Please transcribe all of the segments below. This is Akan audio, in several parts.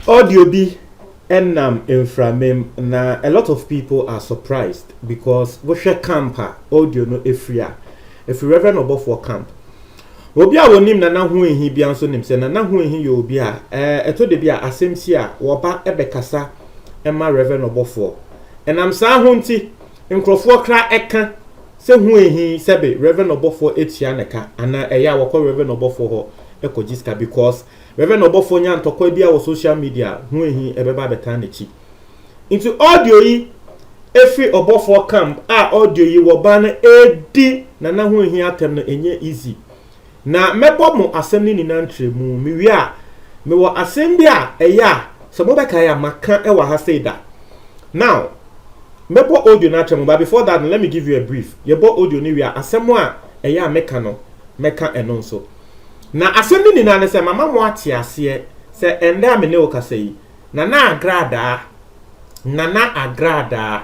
Audio B Enam inframem na a lot of people are surprised because we share camper audio no efria. If you Reverend Obofo camp. Obi a wonim na na hu ehi bia nso nim se na na hu ehi yo obi a eto de bia asemsi a wo ba ebekasa ema Reverend Obofo. Enam sa ho nti nkrofo kra eka se hu ehi sebe Reverend Obofo etia neka ana eya wokọ Reverend Obofo ho ekogiska because Reverend Obofo nya ntokwa bia wo social media hu ehi ebeba beta nechi. Into audio yi efi Obofo camp a audio yi wo ba na edi na hu ehi atem no enye easy. Na mebo mo asem ni nantre mu miwi a me wo asem bia eya so mo beka ya maka e wa ha seda. Now mebo audio na trem but before that let me give you a brief. Yebo audio ni wi a asem a eya meka no meka eno nso. Na asem ni na se mama mo ate ase se ende amene o kasa yi na agrada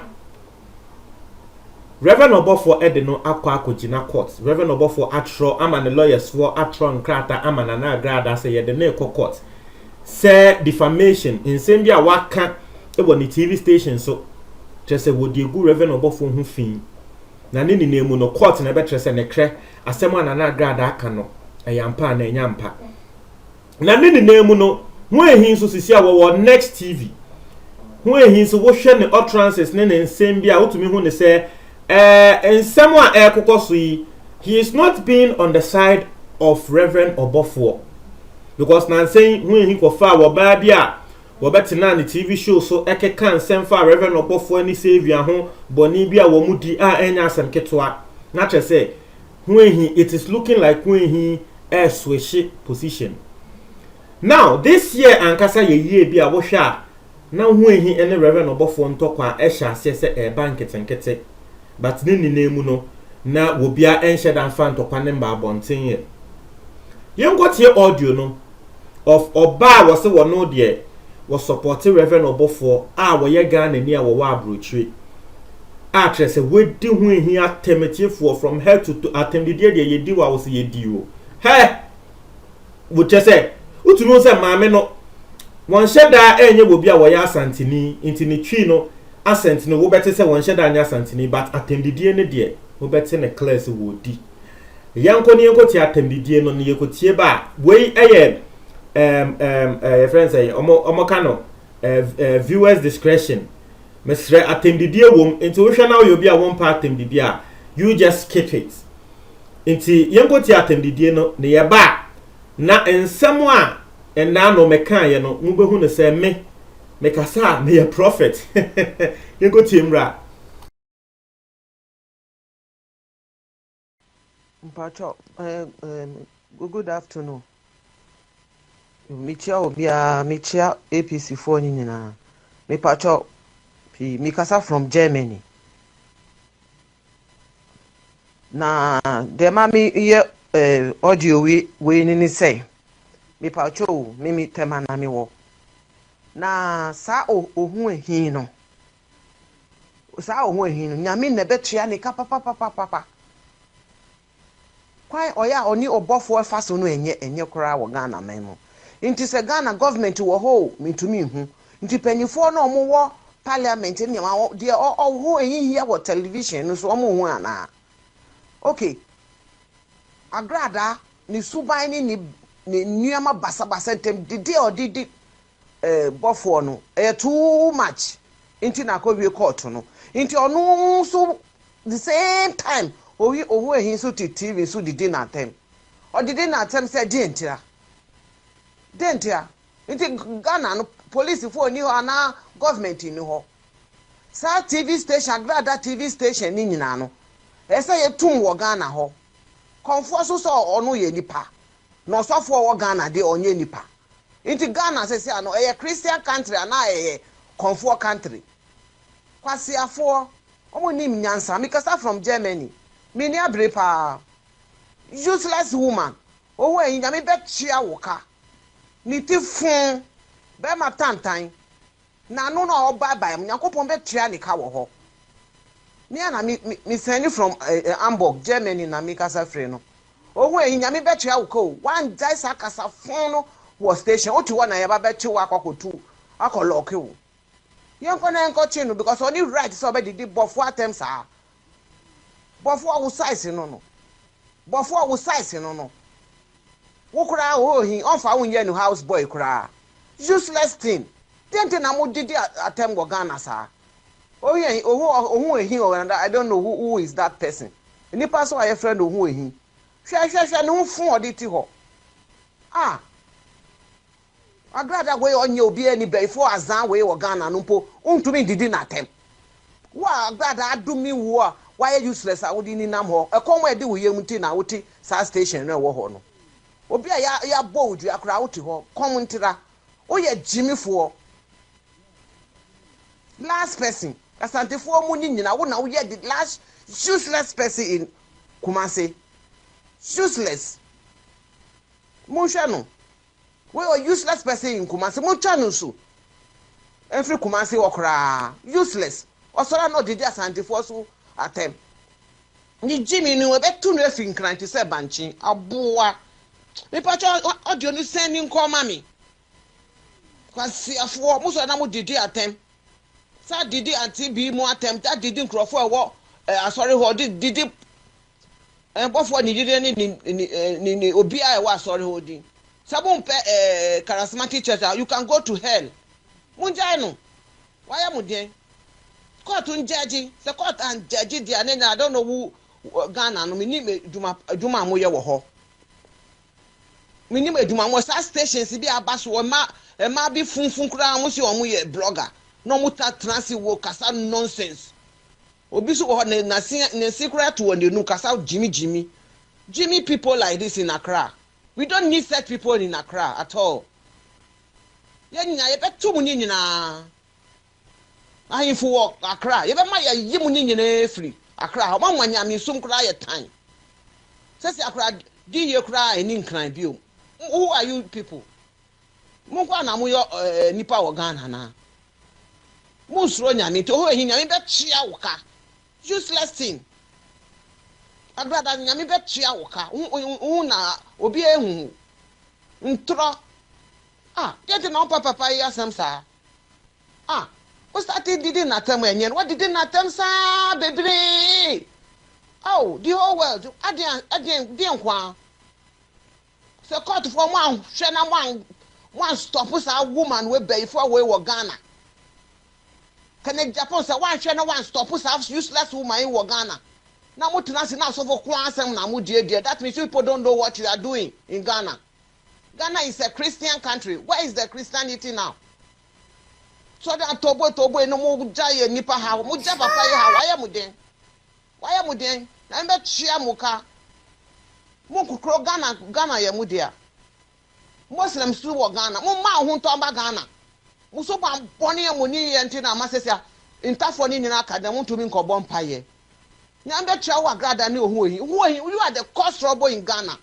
Reverend Obofo edeno akwa akogina court. Reverend Obofo atro ama ne lawyers for atro nkrata ama na agrada se yede na court. Se defamation in bia waka ebo ni TV station so trese wodi egu Reverend Obofo hu fin. Na ne ni nemu no court na be trese ne kre asem ana na agrada aka no eyampa na enyampa. Na ne ni nemu no hu ehin so sisi a wo next TV. Hu ehin so wo hwe ne utterances ne nsem bia wotumi hu ne se and someone he is not being on the side of Reverend Obofo because now saying when he go far wa babia wa betina the TV show so eke kan sem far Reverend Obofo any savior ho boni bia wo mudi a enya asem ketwa na che say when he it is looking like when he switch position. Now this year ankasa ye bia wo hwa na when he any Reverend Obofo ntokwa ehya se e bank ketenkete but nini nemu no na wobia enhye dan fan to kwanem ba abonten ye yengotie audio no of oba was wono de was supporting Reverend Obofo a wo ye Ghana ni a wo wa abrochire a trese wedi hu ehi atemetiefo from head to atemdide de ye di wa wo se ye di o he wo trese utunu se maame no won hyeda enye wobia wo ya asantini intini twi no asent no wo bete se won hyeda anya asantini but atemdidie ne de wo bete ne class wo di yanko ni yanko ti atemdidie no ne yekotie ba we eye friends say omo kano viewers discretion mesre atemdidie wom enti wo hwe na wo bi a won pa atemdidie a you just skip it enti yanko ti atemdidie no ne ye ba na ensem a ena no mekan ye no mu behu ne se me kasa me a prophet you go timra Mpacho good afternoon michia obia michia APC for nyina me pacho mi kasa from Germany na de mami ye audio we ni say me pacho mi tema na mi wo na sa ohun ehin no nyame na betua ne ka papa kwai oya oni Obofo faso no enye kora wo Ghana man no nti se Ghana government wo ho mitumi hu nti panyifo no mo wo parliament ne ma de ho ehin hia wo television no so mo hu ana okay agrada ni suban ni nnuama basa tem didi Bofo no too much inti na ko wie court no inti onu so the same time ohu ehin so TV so didi na tem o didi na tem say dentia inti Ghana no police for ni ho ana government ni ho sa TV station agrada TV station ni nyina no say yetum wo Ghana ho konfo so onu ye nipa no sofo wo Ghana de onye nipa inti Ghana say ano Christian country ana comfort country kwasi afo omo nim nyansa me kasa from Germany me ni abrepa useless woman owo eyin ya me betia woka ni ti fun be ma tantan na no na oba ba m yakopon betia ni ka wo ho Me na me send from Hamburg, Germany na me kasa free no. Ohu ehi nyame betua wo ko. One jai sakasa phone no was station. Oti wo na ye ba betu akokotu. Akoloke wo. Yenko na enko chi no because only right so be didi bofo atem sa. Bofo wo size no. Bofo wo size no. Wo kura ohi onfa wo nye no house boy kura. Useless thing. Tente na mo didi atem go Ghana sa. Oh yeah, oh he I don't know who is that person. Any person I friend who he. Share no phone or diti ho. Ah. I glad that way on you be any before azan way or Ghana no po. To me did not attempt. Wow, glad I do me war. Why are useless? I would in nam ho. A come where do we mutina wuti sa station no wo no. Obi ya bold you crowd ho. Come ntira. Oh yeah, Jimmy for last person. Asante for money nyina wo na wo the last useless person in Kumasi. Useless. Monhwa no. We are useless person in Kumasi. Monhwa no so. Every Kumasi okra useless. Osora no didi asante for so atem. Ni Jimmy ni we betu no afin kran ti se banchi aboa. Me pacho audio ni sending call mami. Kwasi afo mo so na mo didi atem. Sa didi anti bi mo attempt that didi nkrofo ewo asori ho didi bofo ni didi ni obi a ewo asori ho di sabon pe charismatic church you can go to hell munjai no why am den court unjaji the court and judge dia na I don't know who Ghana no mini duma mo ye wo ho mini duma mo sa stations bi abaso ma bi funfun kura mo si o mo ye blogger no muta transi wo kasa nonsense obi so ho na secret to on the nu kasa Jimmy people like this in Accra. We don't need such people in Accra at all. Ya nya ye betu mu nyina ahin for Accra ye be ma ya yimu nyina free Accra ma mwanya mi sum kra ye tan sesi Accra di ye kra eni nkran bi o. Who are you people? Mo kwa na mo yo nipa wo Ghana na Musro nyame to ho ehi nyame betua woka useless thing agbada nyame betua woka na obi ehu ntro get na papa ya samsa o started did na tem enyen what did na tem sa bebre the whole world adien kwa so court for one hwe na one stop sa woman we be for we wo Ghana. Can Japan say one share no one stop us useless woman in Ghana. Now what na so for kwansem na mu die that means people don't know what you are doing in Ghana. Ghana is a Christian country. Where is the Christianity now? So that tobo no mu jaye nipa ha mu ja papa ye ha why am den na mbe chia muka mu kokro Ghana ye mu dia Muslims tu wo Ghana mu ma ho to ba Ghana muso ba boni amoni ye nti na amasese intafo ni nyina aka da muntu mi nkobon paye nyambe tua wa grada ni ohu you are the cost trouble in Ghana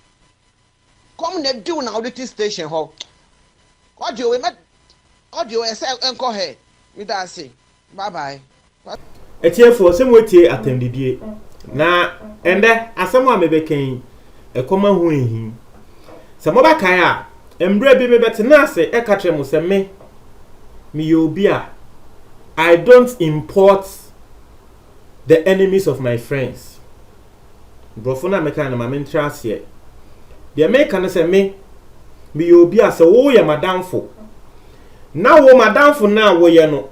come na do na audit station ho audio say enko he mi da say bye bye etiefo semwetie atendidie na ende asemo amebeken ekoma hu ehi semoba kan a embre bi mebetena ase ekatre mu se me Miobia, I don't import the enemies of my friends. Brofona meka na mamentra here. The American say me Miobia say wo ya madamfo. Na wo madamfo na wo ye no.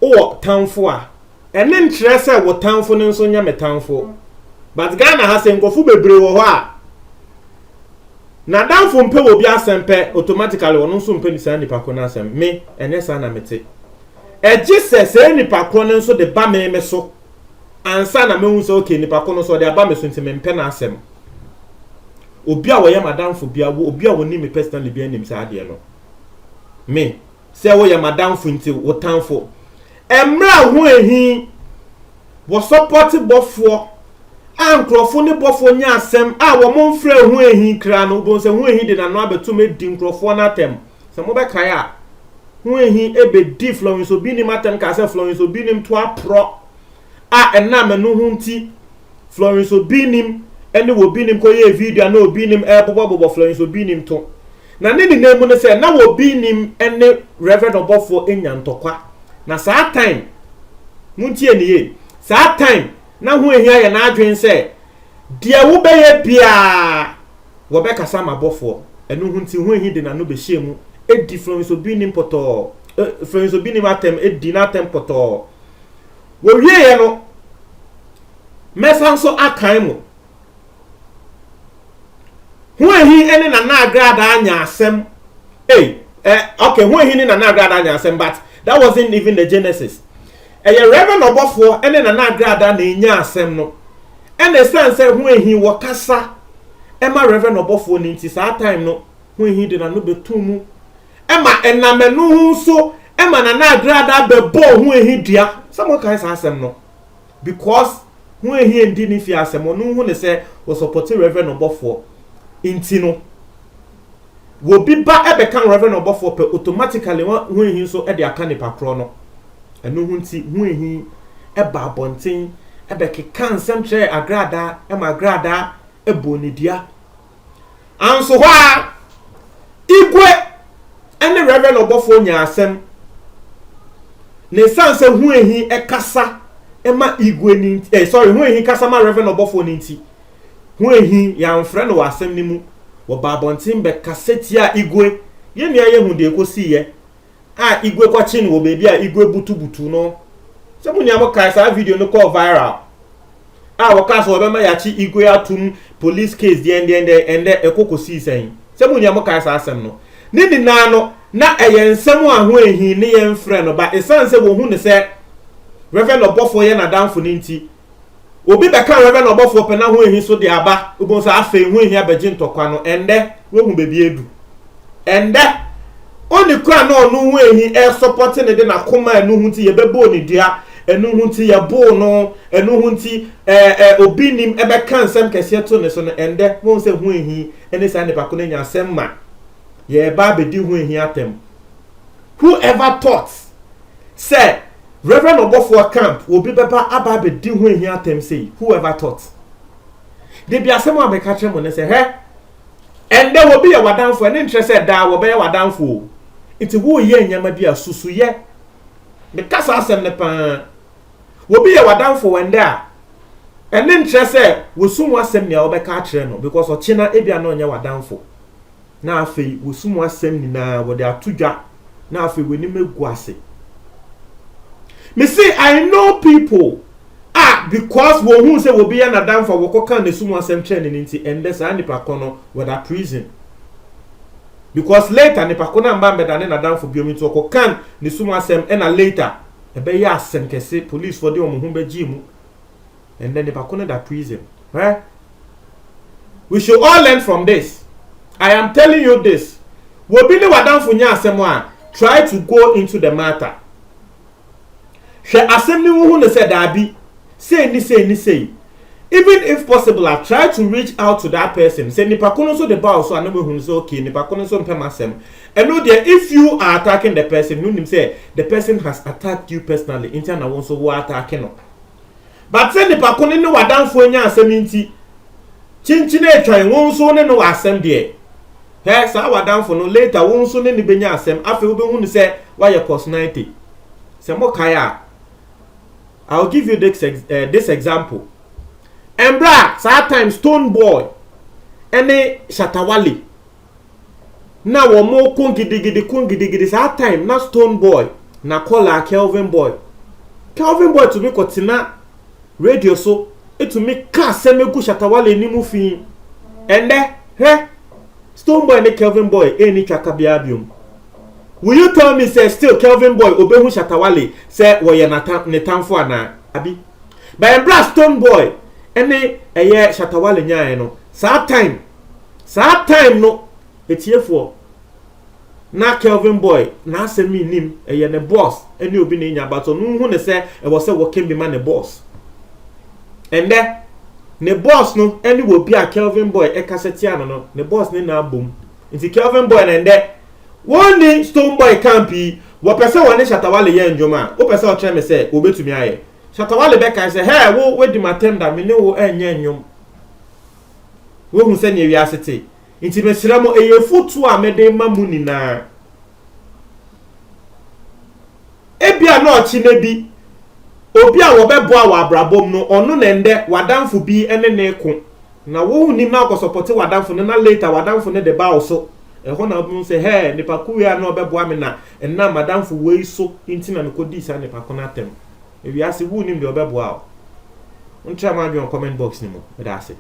O tamfo a. Ene ntre say wo tamfo ne nso nya metamfo. But Ghana has enkofu bebre wo ho a. Na damfo mpe wo bi asempe automatically wono nso mpe ni san nipa kona asem me ene sa na mete Jesus se nipa kona nso de ba me so ansa na mehu so okay nipa kona so de aba me so nti me mpe na asem obi a wo ye madamfo bia wo obi a wo ni me personally bia nim sa ade no me se wo ye madamfo nti wo tamfo emra ho ehi wo support bofo ankrofo ne bofo nya asem wo monfre hu ehi kra no bo se hu ehi de na no abeto me di nkrofo na tem se mo be kai a hu ehi ebe di Florence obi ni matem ka se Florence obi ni mto apro a enna menu hunti Florence Obinim ene Obinim ko ye video na Obinim bobo Florence Obinim to na ne name no say na Obinim ene Reverend Obofo enya ntokwa na saa time muntie ne ye saa time na hu ehia ye na adwen say de wo beye bia wo be kasa mabofo enu hunti hu ehi de na no be hyemu edi Florence Obinim poto Florence Obinim atem edi na atem poto wo wie ye no mesanso akan mu hu ehi ene na agrada anya asem okay hu ehi ni na agrada anya asem but that wasn't even the genesis Reverend Obofo ene na agrada na enya asem no ene sense hu ehi wo kasa ema Reverend Obofo ni nti saa time no hu ehi de na no betumu ema enamenu hu so ema na agrada be bo hu ehi dia someone can say asem no because hu ehi ndi ni fi asem no hu ne say wo support Reverend Obofo inti no wo bi ba ebe kan Reverend Obofo pe automatically hu ehi so e de aka ni pakro no enu hu nti hu ehi e ba abonten ebe ke kan sem tre agrada e ma agrada e bonidia anso hwa igwe ene Reverend Obofo nya asem ne sanse hu ehi e kasa e ma igwe ni hu ehi kasa ma Reverend Obofo ni nti hu ehi ya mfre no asem ni mu wo ba abonten be kaseti a igwe ye ne ye hu de ekosi ye igwe kwachi ni wo bebi a igwe butu no se mu nyamo kai sa video no call viral wo ka so be ma ya chi igwe atum police case de ende ekokosi sen se mu nyamo kai sa asem no ni na no na ensem a ho ehi ne ye mfre no ba esan se wo hu ne se Reverend Obofo ye na danfo ni nti obi be kan Reverend Obofo pe na ho ehi so de aba ubon sa afa hu ehi abaji ntokwa no ende wo hu bebi edu ende oni kwa na onu hu ehi support ne de na koma enu hu nti ye bebo ni dia enu hu nti ye bo no enu hu nti Obinim ebe kan sem kese to ne so no ende won se hu ehi ene sa ne pa ko na nya sem ma ye ba be di hu ehi atem whoever thought say Reverend Obofo camp will be beba aba be di hu ehi atem say whoever thought de bia sem a be ka kire mo ne say he ende wo bi ye wadanfo ene interest da wo be ye wadanfo iti wo ye nyama bi asusu ye be kasa asem ne pa wo bi ye wadanfo wende a ene interest wo sumu asem ne wo be ka kire no because ochina ebia na onye wadanfo na afei wo sumu asem ni na wo de atudwa na afei weni megu ase me say I know people because wo hu say wo bi ye na danfo wo koka na sumu asem training nti ende sa nipa kono with a prison because later nipa kono amba mbeda na danfo biomi to koka na sumu asem na later e be ya asem kese police for the omo hu beji mu and then nipa kono da prison right. We should all learn from this. I am telling you this. Wo bi ni wadanfo nya asem a try to go into the matter. She asem ni hu ne say dabi say ni even if possible I try to reach out to that person say nipa kono so the bow so anabe hu so okay nipa kono so mpem asem and no there if you are attacking the person you nim say the person has attacked you personally inti na won so wo attacking no but say nipa kono ni wadanfo nya asem nti chinchine etwan won so ne no asem de he sa wadanfo no later won so ne ni benya asem afi wo be hu ni say why your personality say mo kaya. I'll give you this example. Embra, sometimes Stone Boy, ene Shatawale. Na womo kungidi sometimes na Stone Boy, na call Kelvin Boy. Kelvin Boy to me kotina radio so it to me ka semegu Shatawale ni mu fi. Ende Stone Boy ne Kelvin Boy eni twaka biabium. Will you tell me say still Kelvin Boy obehu Shatawale say wo ye netamfo ana abi by Embra Stone Boy ene eye Shatawale nyae no saa time no etiefo na Kelvin Boy na asemi nim eye ne boss ene obi ne nya bato no hu ne say e wo say wo can be man ne boss and then ne boss no ene wo bi a Kelvin Boy e kaseti ano no ne boss ne na abom nti Kelvin Boy na nde one Stone Boy campi wo pese woni Shatawale ye njoma o pese o chere me say obetumi aye Shatawale beka say hey wo di matenda me ne wo enye enwom wo hu se ne wiasete nti me sira mo eyefutu a me de ma mu ni na ebia na ochi na bi obi a wo bebo a wa abrabom no ono na ende wadamfo bi ene ne ko na wo hu ni na ko support wadamfo na later wadamfo ne de ba also ho na bu say hey nipa ku ya na obebo ame na enna madamfo we so nti na ko di sa nipa ko na tem ewiase wu nim de obebo a untra ma bi on comment box ni mo. That's it.